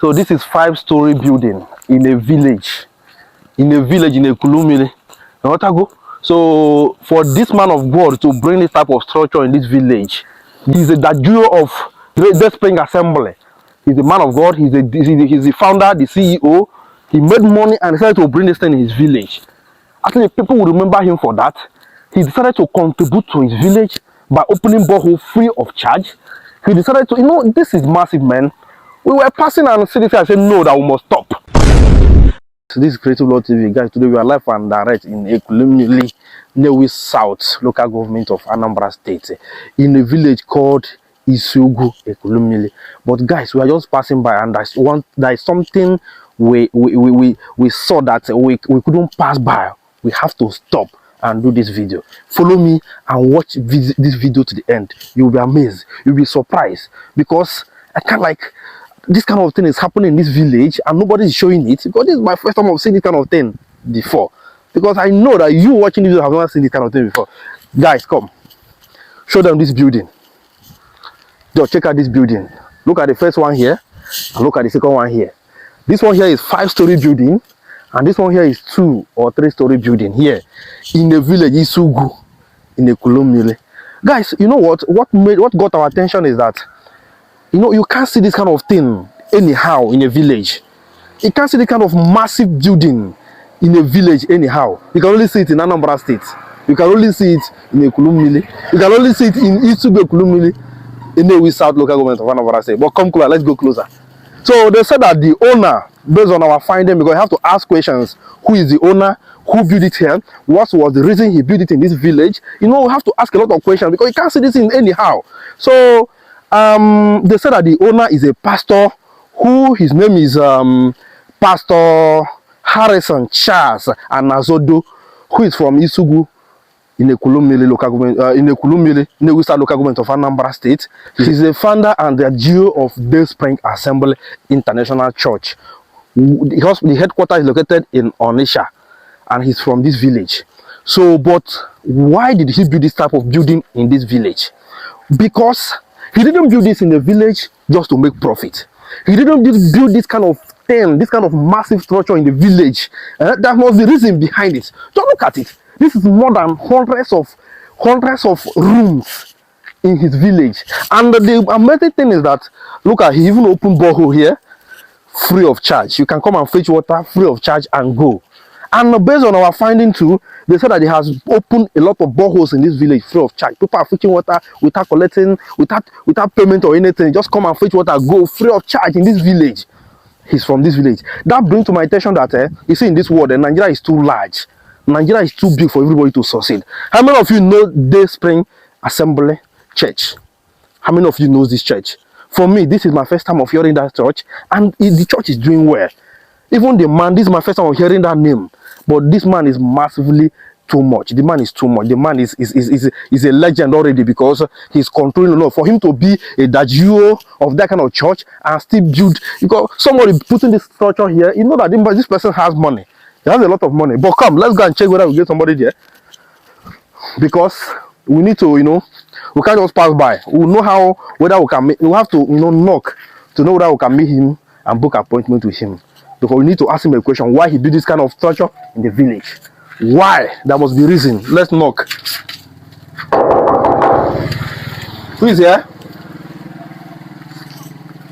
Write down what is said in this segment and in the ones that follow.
So this is 5-story building in a village. In a Kulumile. So for this man of God to bring this type of structure in this village, he's the duo of the Spring Assembly. He's a man of God. He's the founder, the CEO. He made money and decided to bring this thing in his village. I think people will remember him for that. He decided to contribute to his village by opening borehole free of charge. He decided to, this is massive, man. We were passing and see this and said, no, that we must stop. So this is Creative Law TV, guys. Today we are live and direct in Ekulumili, Newi South, local government of Anambra State, in a village called Isugu, Ekulumili. But guys, we are just passing by, and there is something we saw that we couldn't pass by. We have to stop and do this video. Follow me and watch this video to the end. You'll be amazed. You'll be surprised, because I can't this kind of thing is happening in this village and nobody is showing it, because this is my first time of seeing this kind of thing before. Because I know that you watching this video have never seen this kind of thing before. Guys, come. Show them this building. Just check out this building. Look at the first one here and look at the second one here. This one here is 5-story building, and this one here is 2 or 3-story building here in the village Isugu in Ekulumili. Guys, you know what got our attention is that you can't see this kind of thing anyhow in a village. You can't see the kind of massive building in a village anyhow. You can only see it in Anambra State. You can only see it in Ekulumili. You can only see it in Isugu Ekulumili, in the South local government of Anambra State. But come closer, let's go closer. So they said that the owner, based on our finding, because you have to ask questions: who is the owner, who built it here, what was the reason he built it in this village? We have to ask a lot of questions because you can't see this in anyhow. So they said that the owner is a pastor, who his name is Pastor Harrison Charles Anazodo, who is from Isugu in Ekulumili local government, in Ekulumili, Newi South local government of Anambra State. He's the founder and the GO of the Spring Assembly International Church. The headquarters is located in Onitsha, and he's from this village. So, but why did he build this type of building in this village? Because he didn't build this in the village just to make profit. He didn't build this kind of thing, this kind of massive structure in the village. That was the reason behind it. Don't look at it. This is more than hundreds of rooms in his village. And the amazing thing is that, look at, he even opened borehole here free of charge. You can come and fetch water free of charge and go. And based on our finding too, they said that he has opened a lot of boreholes in this village free of charge. People are fetching water without collecting, without payment or anything. Just come and fetch water, go free of charge in this village. He's from this village. That brings to my attention that you see, in this world, Nigeria is too large. Nigeria is too big for everybody to succeed. How many of you know the Spring Assembly Church? How many of you know this church? For me, this is my first time of hearing that church, and the church is doing well. Even the man, this is my first time of hearing that name. But this man is massively too much. The man is too much. The man is a legend already, because he's controlling a lot. For him to be a dajuo of that kind of church and still build, because somebody putting this structure here, you know that this person has money. He has a lot of money. But come, let's go and check whether we get somebody there. Because we need to, we can't just pass by. We know whether we can we have to, knock to know whether we can meet him and book appointment with him. Because we need to ask him a question: why he built this kind of structure in the village? Why? There must be reason. Let's knock. Who is here?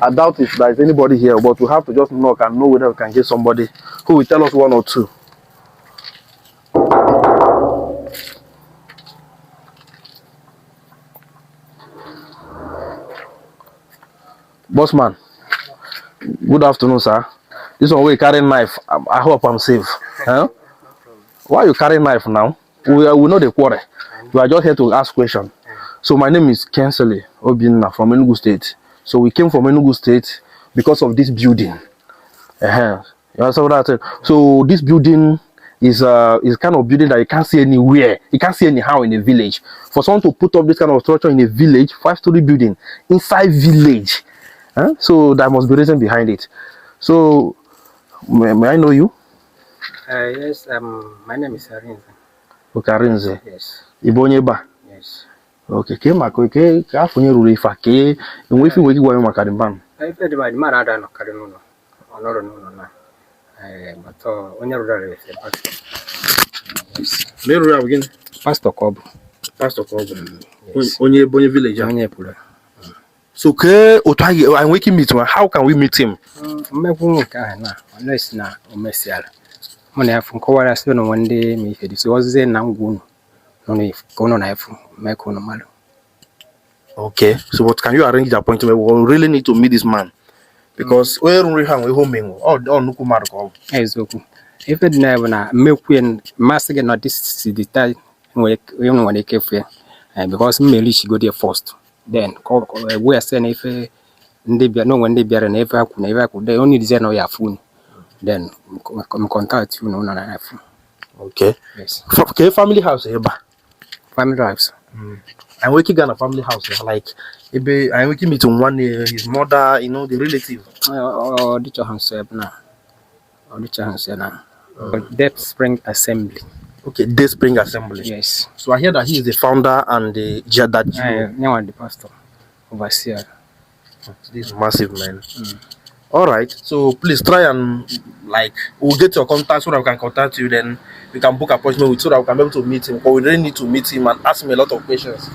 I doubt if there is anybody here, but we have to just knock and know whether we can get somebody who will tell us one or two. Bossman, good afternoon, sir. This one we carry knife. I hope I'm safe. Huh? Why you carry knife now? We know the quarrel. We are just here to ask questions. So my name is Kensele Obinna from Enugu State. So we came from Enugu State because of this building. You understand what I said? So this building is kind of building that you can't see anywhere. You can't see anyhow in a village. For someone to put up this kind of structure in a village, 5-story building inside village, so there must be reason behind it. So may I know you? Yes, my name is Arinze. Okay, Arinze. Yes. Ibonyeba. Yes. Okay, ka afunye ruru ifa ke enwe fi weki gwa makadimban. I fed by Marada no Cardino. no. But onye rural is a pastor. Yes. Me rural again. Pastor Kob. Pastor Kob. Yes. Onye village. Onye pula. So ke otwaye I'm waking meet him. How can we meet him? Mmeku ka na unless na omesiala. Mona yafu nkowara so no one day me fedi so oze na ngwu no no kono na yafu meko no malo. Okay. So what can you arrange the appointment? We really need to meet this man. Because we home nuku madu ko. Ezoku. If it never na meku en masige na this the time we want to kefe. Because me she go there first. Then we are saying if ndebia no when ndebia na eva ku they only design no ya phone. Then contact you no na phone. Okay. Yes. Okay, family house here ba. Family drives. I'm working in a family house like I'm working meet one his mother, you know, the relative. Or the Johansson na. Or the Johansson na. But Depth Spring Assembly. Okay, Day Spring Assembly. Yes. So I hear that he is the founder and the Now the pastor overseer. This is massive, man. All right. So please try and we'll get your contact so that we can contact you. Then we can book appointment with so that we can be able to meet him. But we really need to meet him and ask him a lot of questions.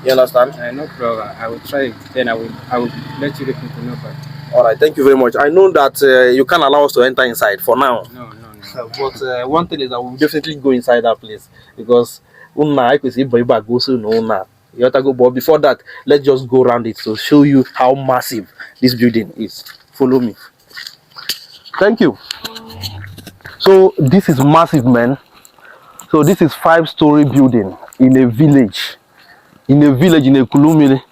You understand? No problem. I will try. Then I will let you the people know. But all right. Thank you very much. I know that you can't allow us to enter inside for now. No. But one thing is that we'll definitely go inside that place because I could see Baba go so no now. You have to go, but before that, let's just go around it to show you how massive this building is. Follow me. Thank you. So this is massive, man. So this is 5-story building in a village. In a Kulumile.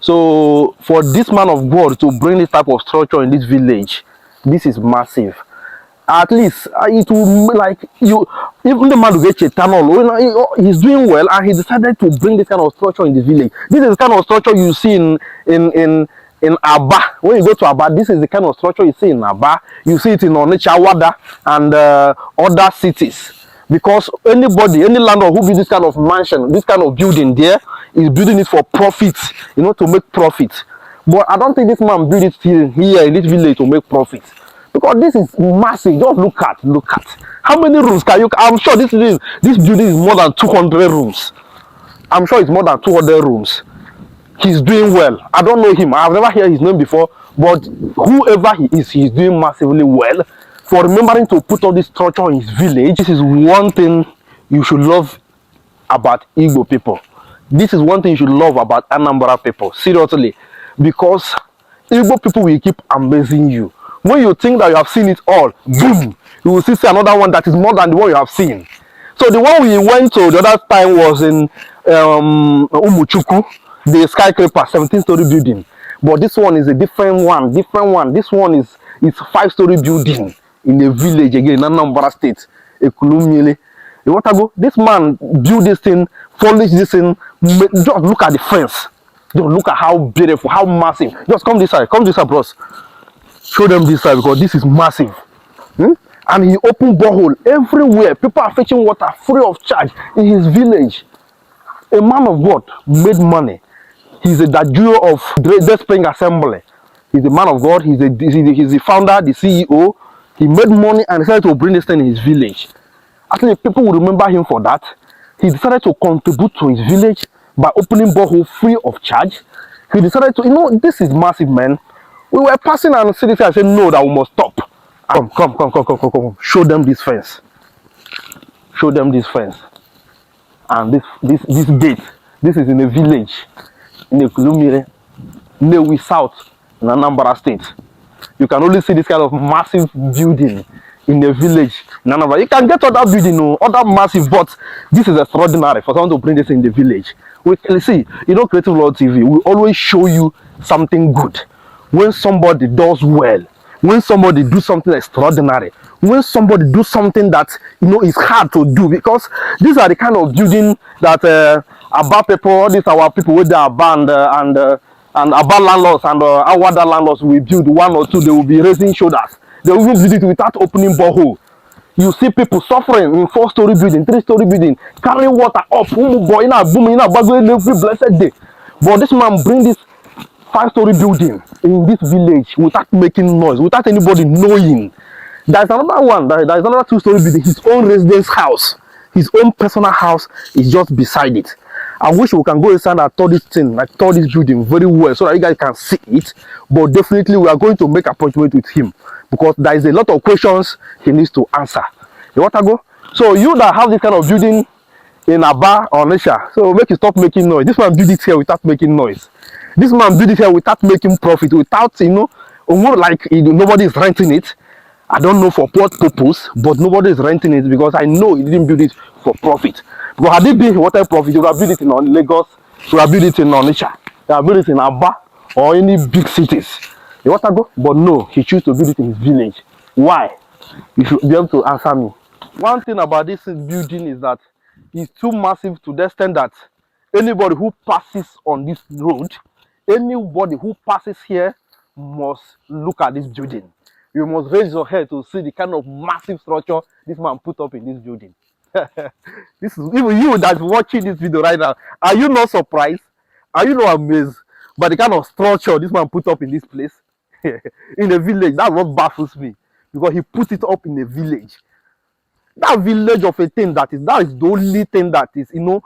So for this man of God to bring this type of structure in this village, this is massive. At least it will like you, even the man who gets a tunnel, he's doing well, and he decided to bring this kind of structure in the village. This is the kind of structure you see in Aba. When you go to Aba, this is the kind of structure you see in Aba. You see it in Onitsha, Wada, and other cities. Because any landlord who builds this kind of mansion, this kind of building there, is building it for profit, to make profit. But I don't think this man built it here in this village to make profit. Because this is massive. Just look at how many rooms can you? I'm sure this building is more than 200 rooms. I'm sure it's more than 200 rooms. He's doing well. I don't know him. I've never heard his name before. But whoever he is, he's doing massively well. For remembering to put all this structure in his village, this is one thing you should love about Igbo people. This is one thing you should love about Anambra people. Seriously, because Igbo people will keep amazing you. When you think that you have seen it all, boom, you will see another one that is more than the one you have seen. So the one we went to the other time was in Umuchuku, the skyscraper, 17-story building. But this one is a different one. This one is 5-story building in a village again in Anambra State, Ekulumile. You want to go? This man built this thing, furnished this thing. Just look at the fence. Just look at how beautiful, how massive. Just come this side, bros. Show them this side because this is massive. And he opened borehole everywhere. People are fetching water free of charge in his village. A man of God made money. He's the duo of Day Spring Assembly. He's a man of God. He's the founder, the CEO. He made money and decided to bring this thing in his village. I think people will remember him for that. He decided to contribute to his village by opening borehole free of charge. He decided to, this is massive, man. We were passing and see this and said, no, that we must stop. Come. Show them this fence. Show them this fence. And this gate. This is in a village. In a Kulumire. Newi South. In Anambra State. You can only see this kind of massive building in a village in Anambra. You can get other building, other massive, but this is extraordinary for someone to bring this in the village. We can see, Creative World TV, we always show you something good. When somebody does well, when somebody do something extraordinary, when somebody do something that is hard to do, because these are the kind of building that Aba people, these are our people with their band and Aba landlords and our other landlords will build one or two. They will be raising shoulders. They will build it without opening borehole. You see people suffering in 4-story building, 3-story building, carrying water up, boom, every blessed day. But this man bring this 5-story building in this village without making noise, without anybody knowing. There's another one, there's another 2-story building, his own residence house, his own personal house is just beside it. I wish we can go inside and tour this thing, like tour this building very well so that you guys can see it. But definitely we are going to make an appointment with him because there is a lot of questions he needs to answer. You want to go? So you that have this kind of building in Aba or Nisha, so make you stop making noise. This man build it here without making noise. This man build it here without making profit, without, you know, almost like nobody is renting it. I don't know for what purpose, but nobody is renting it because I know he didn't build it for profit. But had it been water profit, you would have built it in Lagos, you would have built it in Onitsha, you would have built it in Aba or any big cities. You want to go? But no, he chose to build it in his village. Why? You should be able to answer me. One thing about this building is that it's too massive to the extent that anybody who passes on this road, anybody who passes here must look at this building. You must raise your head to see the kind of massive structure this man put up in this building. This is even you that's watching this video right now. Are you not surprised? Are you not amazed by the kind of structure this man put up in this place? In a village. That's what baffles me. Because he put it up in a village. That village of a thing that is the only thing that is, you know,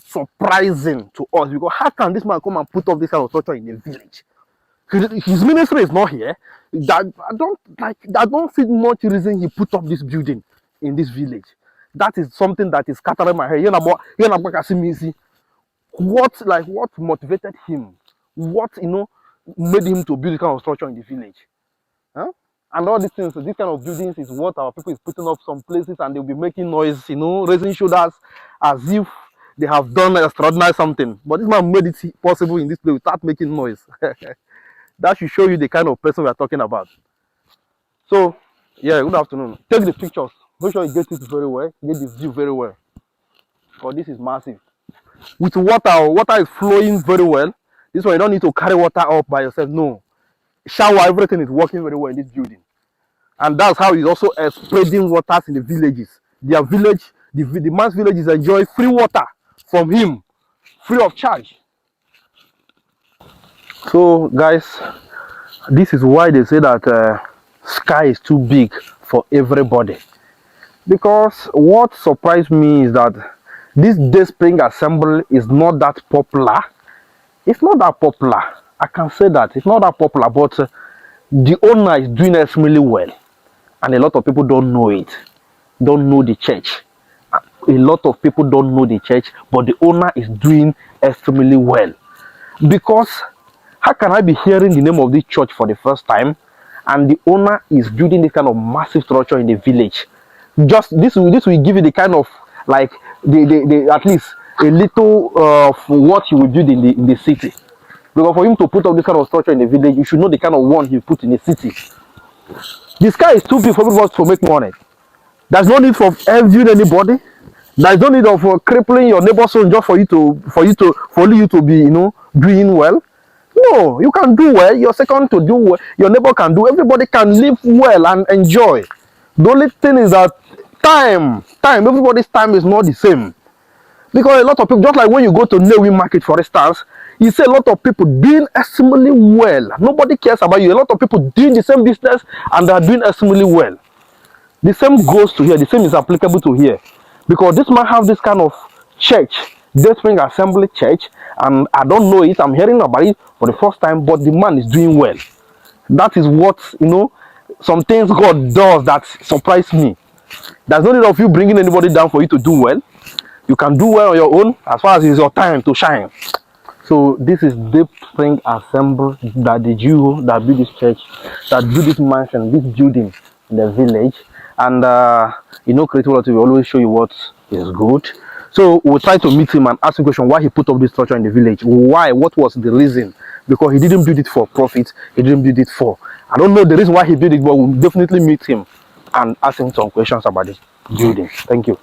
surprising to us. Because how can this man come and put up this kind of structure in a village? His ministry is not here. I don't see much reason he put up this building in this village. That is something that is scattering my head. What motivated him? What, you know, made him to build this kind of structure in the village? Huh? And all these things, this kind of buildings is what our people is putting up some places and they'll be making noise, you know, raising shoulders as if they have done extraordinary something. But this man made it possible in this place without making noise. That should show you the kind of person we are talking about. So, yeah, good afternoon. Take the pictures. Make sure you get it very well. Get the view very well. Because this is massive. With water is flowing very well. This one, you don't need to carry water up by yourself. No. Shower, everything is working very well in this building. And that's how he's also spreading waters in the villages. Their village, the man's village is enjoying free water from him. Free of charge. So guys, this is why they say that sky is too big for everybody. Because what surprised me is that this Day Spring Assembly is not that popular. It's not that popular. I can say that it's not that popular, but the owner is doing extremely well, and a lot of people don't know it. Don't know the church. A lot of people don't know the church, but the owner is doing extremely well. Because how can I be hearing the name of this church for the first time, and the owner is building this kind of massive structure in the village? Just this will give you the kind of like the at least a little of what he will build in the city. Because for him to put up this kind of structure in the village, you should know the kind of one he put in the city. The sky is too big for everybody to make money. There's no need for envying anybody. There's no need of crippling your neighbor's son just for you to be, you know, doing well. No, you can do well. You're second to do well. Your neighbor can do. Everybody can live well and enjoy. The only thing is that time. Everybody's time is not the same. Because a lot of people, just like when you go to Nnewi market, for instance, you see a lot of people doing extremely well. Nobody cares about you. A lot of people doing the same business and they are doing extremely well. The same goes to here. The same is applicable to here. Because this man have this kind of church, Day Spring Assembly Church, and I don't know it. I'm hearing about it for the first time, but the man is doing well. That is what, you know, some things God does that surprise me. There's no need of you bringing anybody down for you to do well. You can do well on your own as far as it's your time to shine. So this is Day Spring Assembly, that the Jew that built this church, that built this mansion, this building in the village. And you know, Creative Lottery will always show you what is good. So we'll try to meet him and ask him a question why he put up this structure in the village. Why? What was the reason? Because he didn't build it for profit. He didn't build it for. I don't know the reason why he built it, but we'll definitely meet him and ask him some questions about this building. Thank you.